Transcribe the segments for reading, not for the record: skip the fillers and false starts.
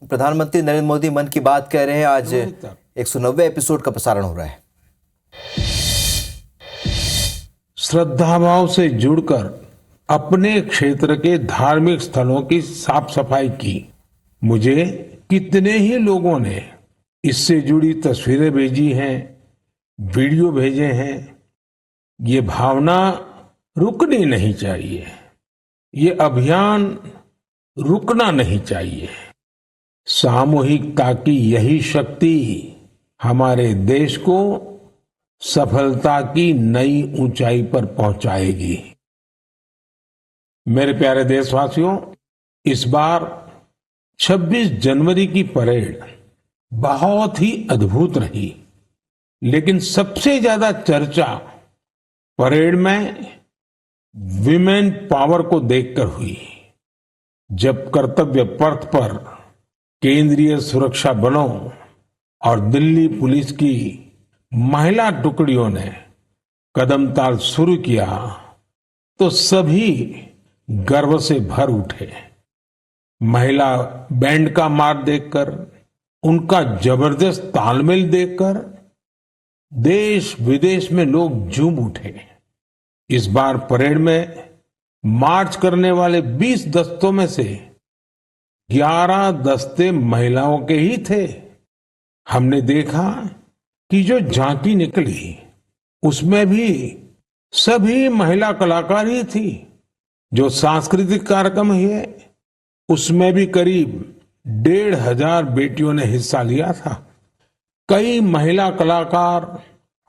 प्रधानमंत्री नरेंद्र मोदी मन की बात कह रहे हैं। आज 190वें एपिसोड का प्रसारण हो रहा है। श्रद्धा भाव से जुड़कर अपने क्षेत्र के धार्मिक स्थलों की साफ सफाई की। मुझे कितने ही लोगों ने इससे जुड़ी तस्वीरें भेजी हैं, वीडियो भेजे हैं। ये भावना रुकनी नहीं चाहिए। ये अभियान रुकना नहीं चाहिए। सामूहिकता की यही शक्ति हमारे देश को सफलता की नई ऊंचाई पर पहुंचाएगी। मेरे प्यारे देशवासियों, इस बार 26 जनवरी की परेड बहुत ही अद्भुत रही, लेकिन सबसे ज्यादा चर्चा परेड में विमेन पावर को देखकर हुई। जब कर्तव्य पथ पर केंद्रीय सुरक्षा बलों और दिल्ली पुलिस की महिला टुकड़ियों ने कदम ताल शुरू किया तो सभी गर्व से भर उठे। महिला बैंड का मार्च देखकर, उनका जबरदस्त तालमेल देखकर देश विदेश में लोग झूम उठे। इस बार परेड में मार्च करने वाले 20 दस्तों में से 11 दस्ते महिलाओं के ही थे। हमने देखा कि जो झांकी निकली उसमें भी सभी महिला कलाकार ही थी। जो सांस्कृतिक कार्यक्रम है उसमें भी करीब 1,500 बेटियों ने हिस्सा लिया था। कई महिला कलाकार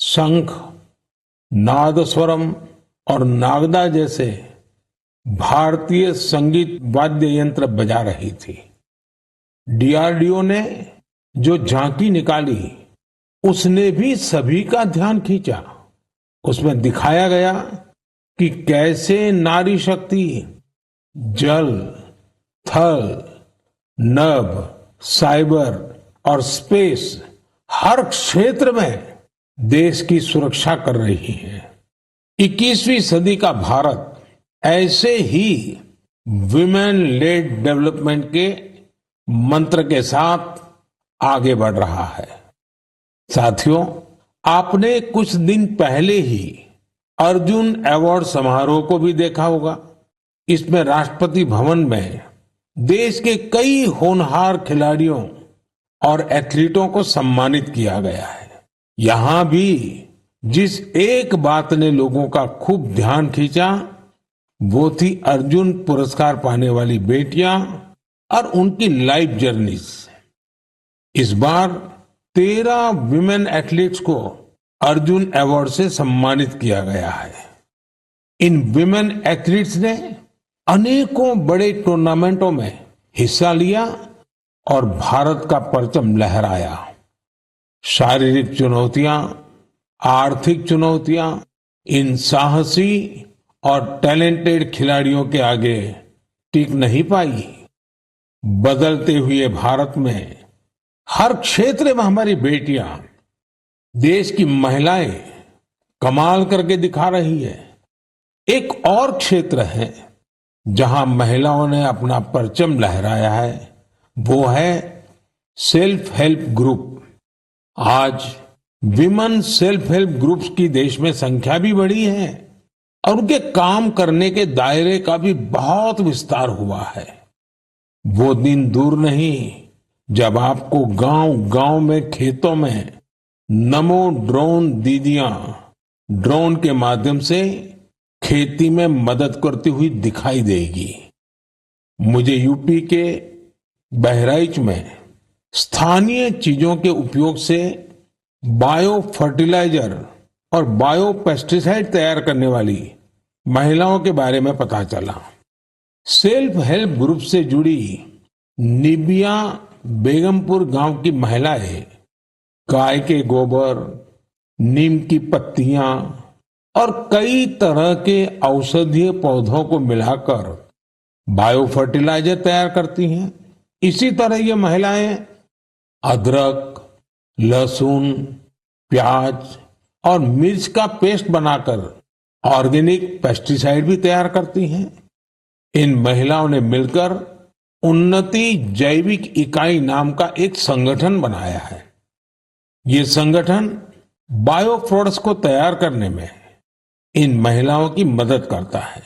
शंख, नादस्वरम और नागदा जैसे भारतीय संगीत वाद्य यंत्र बजा रही थी। डीआरडीओ ने जो झांकी निकाली उसने भी सभी का ध्यान खींचा। उसमें दिखाया गया कि कैसे नारी शक्ति जल, थल, नभ, साइबर और स्पेस हर क्षेत्र में देश की सुरक्षा कर रही है। 21वीं सदी का भारत ऐसे ही विमेन लेड डेवलपमेंट के मंत्र के साथ आगे बढ़ रहा है। साथियों, आपने कुछ दिन पहले ही अर्जुन अवार्ड समारोह को भी देखा होगा। इसमें राष्ट्रपति भवन में देश के कई होनहार खिलाड़ियों और एथलीटों को सम्मानित किया गया है। यहां भी जिस एक बात ने लोगों का खूब ध्यान खींचा वो थी अर्जुन पुरस्कार पाने वाली बेटियां और उनकी लाइफ जर्नीज। इस बार 13 विमेन एथलीट्स को अर्जुन अवार्ड से सम्मानित किया गया है। इन विमेन एथलीट्स ने अनेकों बड़े टूर्नामेंटों में हिस्सा लिया और भारत का परचम लहराया। शारीरिक चुनौतियां, आर्थिक चुनौतियां इन साहसी और टैलेंटेड खिलाड़ियों के आगे टिक नहीं पाई। बदलते हुए भारत में हर क्षेत्र में हमारी बेटियां, देश की महिलाएं कमाल करके दिखा रही है। एक और क्षेत्र है जहां महिलाओं ने अपना परचम लहराया है, वो है सेल्फ हेल्प ग्रुप। आज विमेन सेल्फ हेल्प ग्रुप्स की देश में संख्या भी बढ़ी है और उनके काम करने के दायरे का भी बहुत विस्तार हुआ है। वो दिन दूर नहीं जब आपको गांव-गांव में, खेतों में नमो ड्रोन दीदियां ड्रोन के माध्यम से खेती में मदद करती हुई दिखाई देगी। मुझे यूपी के बहराइच में स्थानीय चीजों के उपयोग से बायो फर्टिलाइजर और बायो पेस्टिसाइड तैयार करने वाली महिलाओं के बारे में पता चला। सेल्फ हेल्प ग्रुप से जुड़ी निबिया बेगमपुर गांव की महिलाएं गाय के गोबर, नीम की पत्तियां और कई तरह के औषधीय पौधों को मिलाकर बायो फर्टिलाइजर तैयार करती हैं। इसी तरह ये महिलाएं अदरक, लहसुन, प्याज और मिर्च का पेस्ट बनाकर ऑर्गेनिक पेस्टिसाइड भी तैयार करती हैं। इन महिलाओं ने मिलकर उन्नति जैविक इकाई नाम का एक संगठन बनाया है। ये संगठन बायो प्रोडक्ट्स को तैयार करने में इन महिलाओं की मदद करता है।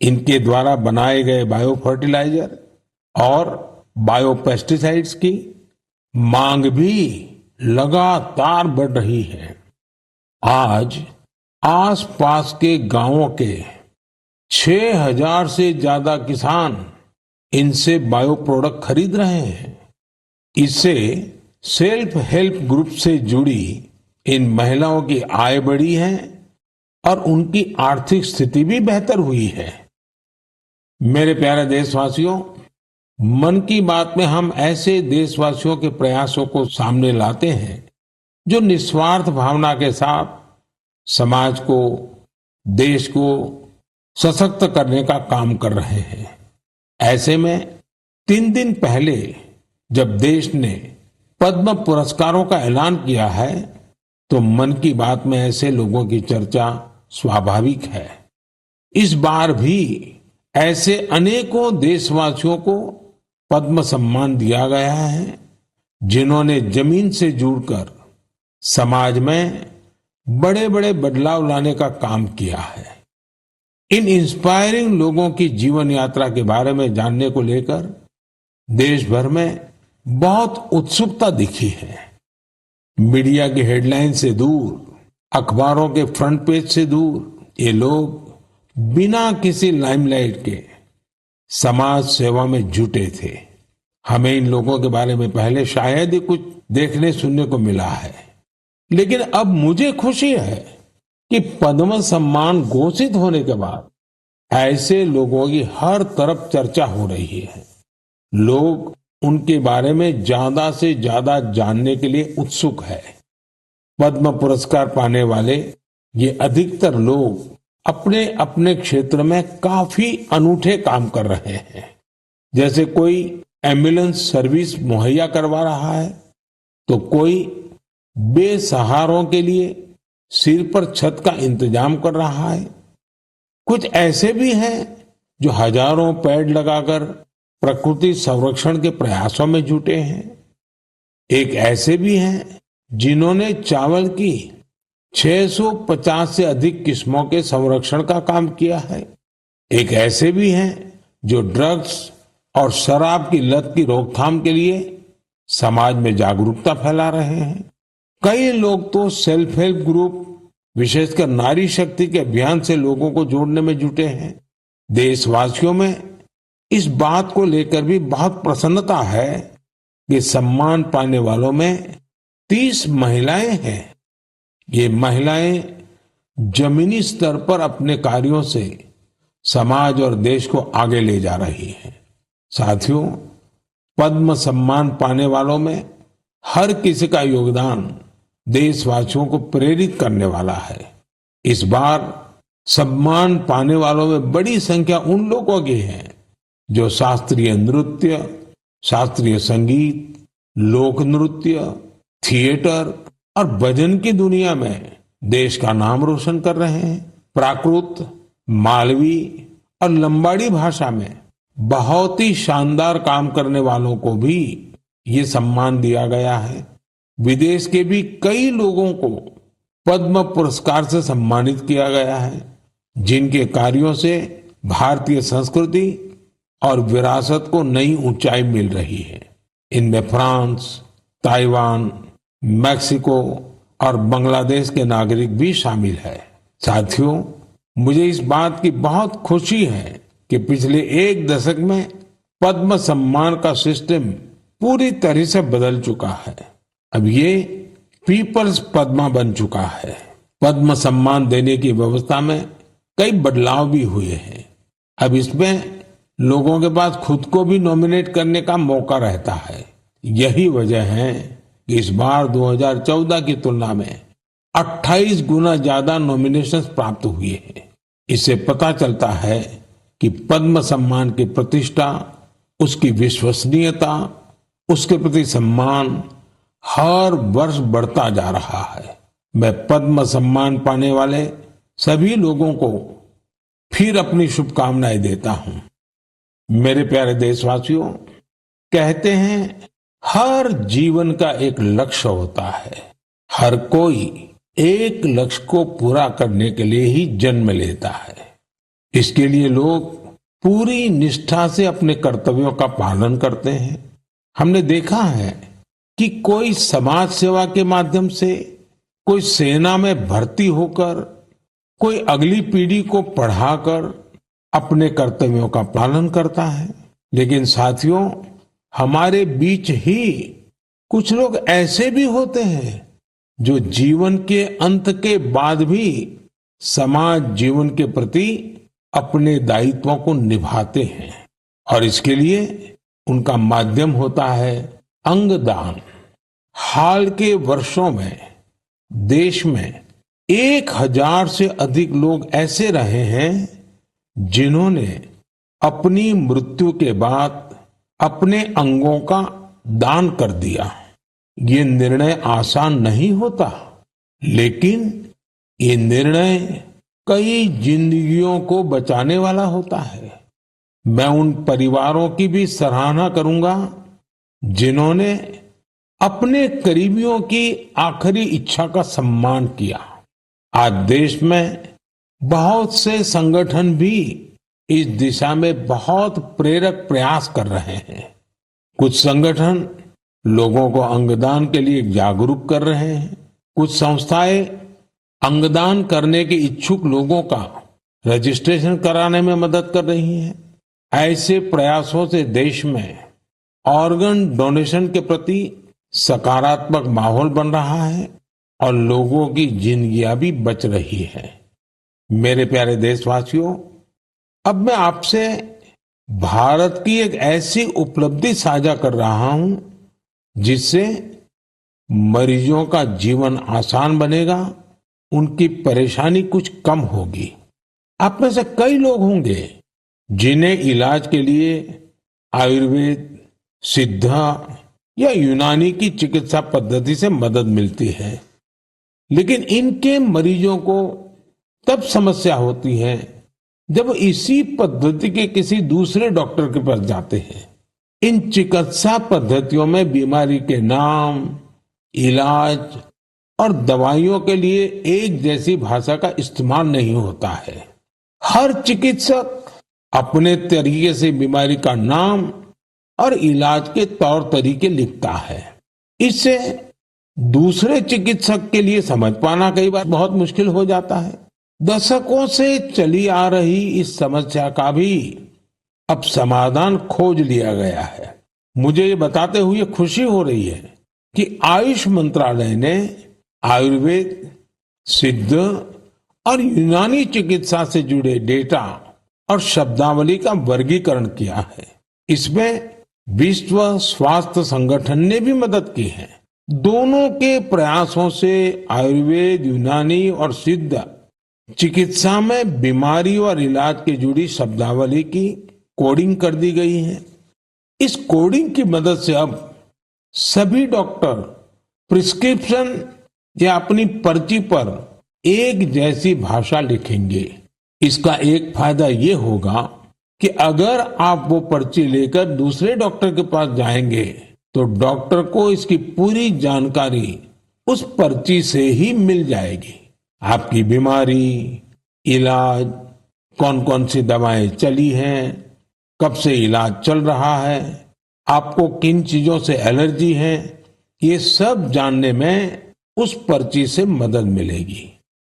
इनके द्वारा बनाए गए बायो फर्टिलाइजर और बायो पेस्टिसाइड्स की मांग भी लगातार बढ़ रही है। आज आसपास के गांवों के 6,000 से ज्यादा किसान इनसे बायो प्रोडक्ट खरीद रहे हैं। इससे सेल्फ हेल्प ग्रुप से जुड़ी इन महिलाओं की आय बढ़ी है और उनकी आर्थिक स्थिति भी बेहतर हुई है। मेरे प्यारे देशवासियों, मन की बात में हम ऐसे देशवासियों के प्रयासों को सामने लाते हैं जो निस्वार्थ भावना के साथ समाज को, देश को सशक्त करने का काम कर रहे हैं। ऐसे में 3 दिन पहले जब देश ने पद्म पुरस्कारों का ऐलान किया है, तो मन की बात में ऐसे लोगों की चर्चा स्वाभाविक है। इस बार भी ऐसे अनेकों देशवासियों को पद्म सम्मान दिया गया है, जिन्होंने जमीन से जुड़कर समाज में बड़े बड़े बदलाव लाने का काम किया है। इन इंस्पायरिंग लोगों की जीवन यात्रा के बारे में जानने को लेकर देश भर में बहुत उत्सुकता दिखी है। मीडिया की हेडलाइन से दूर, अखबारों के फ्रंट पेज से दूर, ये लोग बिना किसी लाइमलाइट के समाज सेवा में जुटे थे। हमें इन लोगों के बारे में पहले शायद ही कुछ देखने सुनने को मिला है, लेकिन अब मुझे खुशी है कि पद्म सम्मान घोषित होने के बाद ऐसे लोगों की हर तरफ चर्चा हो रही है। लोग उनके बारे में ज्यादा से ज्यादा जानने के लिए उत्सुक है। पद्म पुरस्कार पाने वाले ये अधिकतर लोग अपने अपने क्षेत्र में काफी अनूठे काम कर रहे हैं। जैसे कोई एम्बुलेंस सर्विस मुहैया करवा रहा है, तो कोई बेसहारों के लिए सिर पर छत का इंतजाम कर रहा है। कुछ ऐसे भी हैं जो हजारों पेड़ लगाकर प्रकृति संरक्षण के प्रयासों में जुटे हैं। एक ऐसे भी हैं जिन्होंने चावल की 650 से अधिक किस्मों के संरक्षण का काम किया है। एक ऐसे भी हैं जो ड्रग्स और शराब की लत की रोकथाम के लिए समाज में जागरूकता फैला रहे हैं। कई लोग तो सेल्फ हेल्प ग्रुप, विशेषकर नारी शक्ति के अभियान से लोगों को जोड़ने में जुटे हैं। देशवासियों में इस बात को लेकर भी बहुत प्रसन्नता है कि सम्मान पाने वालों में 30 महिलाएं हैं। ये महिलाएं जमीनी स्तर पर अपने कार्यों से समाज और देश को आगे ले जा रही हैं। साथियों, पद्म सम्मान पाने वालों में हर किसी का योगदान देशवासियों को प्रेरित करने वाला है। इस बार सम्मान पाने वालों में बड़ी संख्या उन लोगों की है जो शास्त्रीय नृत्य, शास्त्रीय संगीत, लोक नृत्य, थिएटर और भजन की दुनिया में देश का नाम रोशन कर रहे हैं। प्राकृत, मालवी और लंबाड़ी भाषा में बहुत ही शानदार काम करने वालों को भी ये सम्मान दिया गया है। विदेश के भी कई लोगों को पद्म पुरस्कार से सम्मानित किया गया है, जिनके कार्यों से भारतीय संस्कृति और विरासत को नई ऊंचाई मिल रही है। इनमें फ्रांस, ताइवान, मैक्सिको और बांग्लादेश के नागरिक भी शामिल है। साथियों, मुझे इस बात की बहुत खुशी है कि पिछले 1 दशक में पद्म सम्मान का सिस्टम पूरी तरह से बदल चुका है। अब ये पीपल्स पद्मा बन चुका है। पद्म सम्मान देने की व्यवस्था में कई बदलाव भी हुए हैं। अब इसमें लोगों के पास खुद को भी नॉमिनेट करने का मौका रहता है। यही वजह है कि इस बार 2014 की तुलना में 28 गुना ज्यादा नॉमिनेशंस प्राप्त हुए हैं। इससे पता चलता है कि पद्म सम्मान की प्रतिष्ठा, उसकी विश्वसनीयता, उसके प्रति सम्मान हर वर्ष बढ़ता जा रहा है। मैं पद्म सम्मान पाने वाले सभी लोगों को फिर अपनी शुभकामनाएं देता हूं। मेरे प्यारे देशवासियों, कहते हैं हर जीवन का एक लक्ष्य होता है। हर कोई एक लक्ष्य को पूरा करने के लिए ही जन्म लेता है। इसके लिए लोग पूरी निष्ठा से अपने कर्तव्यों का पालन करते हैं। हमने देखा है कि कोई समाज सेवा के माध्यम से, कोई सेना में भर्ती होकर, कोई अगली पीढ़ी को पढ़ाकर अपने कर्तव्यों का पालन करता है। लेकिन साथियों, हमारे बीच ही कुछ लोग ऐसे भी होते हैं जो जीवन के अंत के बाद भी समाज जीवन के प्रति अपने दायित्वों को निभाते हैं, और इसके लिए उनका माध्यम होता है अंगदान। हाल के वर्षों में देश में 1000 से अधिक लोग ऐसे रहे हैं जिन्होंने अपनी मृत्यु के बाद अपने अंगों का दान कर दिया। ये निर्णय आसान नहीं होता, लेकिन ये निर्णय कई जिंदगियों को बचाने वाला होता है। मैं उन परिवारों की भी सराहना करूंगा जिन्होंने अपने करीबियों की आखिरी इच्छा का सम्मान किया। आज देश में बहुत से संगठन भी इस दिशा में बहुत प्रेरक प्रयास कर रहे हैं। कुछ संगठन लोगों को अंगदान के लिए जागरूक कर रहे हैं। कुछ संस्थाएं अंगदान करने के इच्छुक लोगों का रजिस्ट्रेशन कराने में मदद कर रही हैं। ऐसे प्रयासों से देश में ऑर्गन डोनेशन के प्रति सकारात्मक माहौल बन रहा है और लोगों की जिंदगियां भी बच रही है। मेरे प्यारे देशवासियों, अब मैं आपसे भारत की एक ऐसी उपलब्धि साझा कर रहा हूं जिससे मरीजों का जीवन आसान बनेगा, उनकी परेशानी कुछ कम होगी। आप में से कई लोग होंगे जिन्हें इलाज के लिए आयुर्वेद, सिद्धा या यूनानी की चिकित्सा पद्धति से मदद मिलती है, लेकिन इनके मरीजों को तब समस्या होती है जब इसी पद्धति के किसी दूसरे डॉक्टर के पास जाते हैं। इन चिकित्सा पद्धतियों में बीमारी के नाम, इलाज और दवाइयों के लिए एक जैसी भाषा का इस्तेमाल नहीं होता है। हर चिकित्सक अपने तरीके से बीमारी का नाम और इलाज के तौर तरीके लिखता है। इससे दूसरे चिकित्सक के लिए समझ पाना कई बार बहुत मुश्किल हो जाता है। दशकों से चली आ रही इस समस्या का भी अब समाधान खोज लिया गया है। मुझे ये बताते हुए खुशी हो रही है कि आयुष मंत्रालय ने आयुर्वेद, सिद्ध और यूनानी चिकित्सा से जुड़े डेटा और शब्दावली का वर्गीकरण किया है। इसमें विश्व स्वास्थ्य संगठन ने भी मदद की है। दोनों के प्रयासों से आयुर्वेद, यूनानी और सिद्ध चिकित्सा में बीमारी और इलाज के जुड़ी शब्दावली की कोडिंग कर दी गई है। इस कोडिंग की मदद से अब सभी डॉक्टर प्रिस्क्रिप्शन या अपनी पर्ची पर एक जैसी भाषा लिखेंगे। इसका एक फायदा ये होगा कि अगर आप वो पर्ची लेकर दूसरे डॉक्टर के पास जाएंगे तो डॉक्टर को इसकी पूरी जानकारी उस पर्ची से ही मिल जाएगी। आपकी बीमारी, इलाज, कौन कौन सी दवाएं चली हैं, कब से इलाज चल रहा है, आपको किन चीजों से एलर्जी है, ये सब जानने में उस पर्ची से मदद मिलेगी।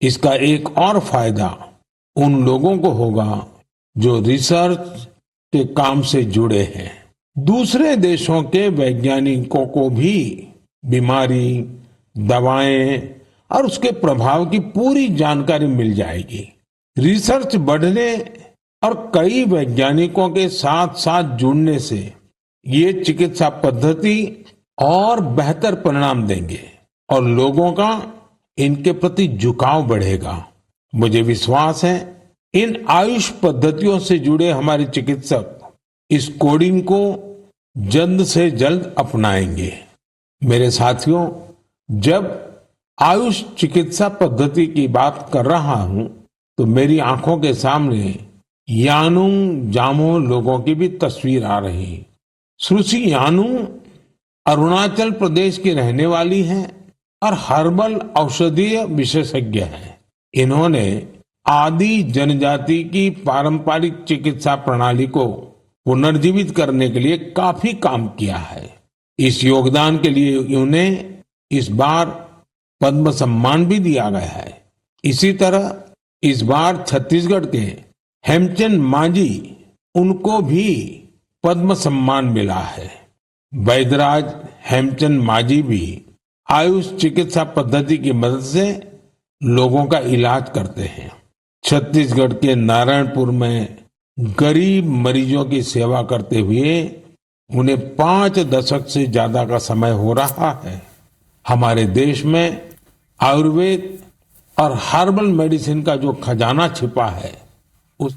इसका एक और फायदा उन लोगों को होगा जो रिसर्च के काम से जुड़े हैं। दूसरे देशों के वैज्ञानिकों को भी बीमारी, दवाएं और उसके प्रभाव की पूरी जानकारी मिल जाएगी। रिसर्च बढ़ने और कई वैज्ञानिकों के साथ साथ जुड़ने से ये चिकित्सा पद्धति और बेहतर परिणाम देंगे और लोगों का इनके प्रति झुकाव बढ़ेगा। मुझे विश्वास है इन आयुष पद्धतियों से जुड़े हमारे चिकित्सक इस कोडिंग को जल्द से जल्द अपनाएंगे। मेरे साथियों, जब आयुष चिकित्सा पद्धति की बात कर रहा हूं तो मेरी आंखों के सामने यानुंग जामो लोगों की भी तस्वीर आ रही। सुश्री यानुंग अरुणाचल प्रदेश की रहने वाली हैं और हर्बल औषधीय विशेषज्ञ हैं। इन्होंने आदि जनजाति की पारंपरिक चिकित्सा प्रणाली को पुनर्जीवित करने के लिए काफी काम किया है। इस योगदान के लिए उन्हें इस बार पद्म सम्मान भी दिया गया है। इसी तरह इस बार छत्तीसगढ़ के हेमचंद मांझी उनको भी पद्म सम्मान मिला है। वैद्यराज हेमचंद मांझी भी आयुष चिकित्सा पद्धति की मदद से लोगों का इलाज करते हैं। छत्तीसगढ़ के नारायणपुर में गरीब मरीजों की सेवा करते हुए उन्हें 5 दशक से ज्यादा का समय हो रहा है। हमारे देश में आयुर्वेद और हर्बल मेडिसिन का जो खजाना छिपा है उस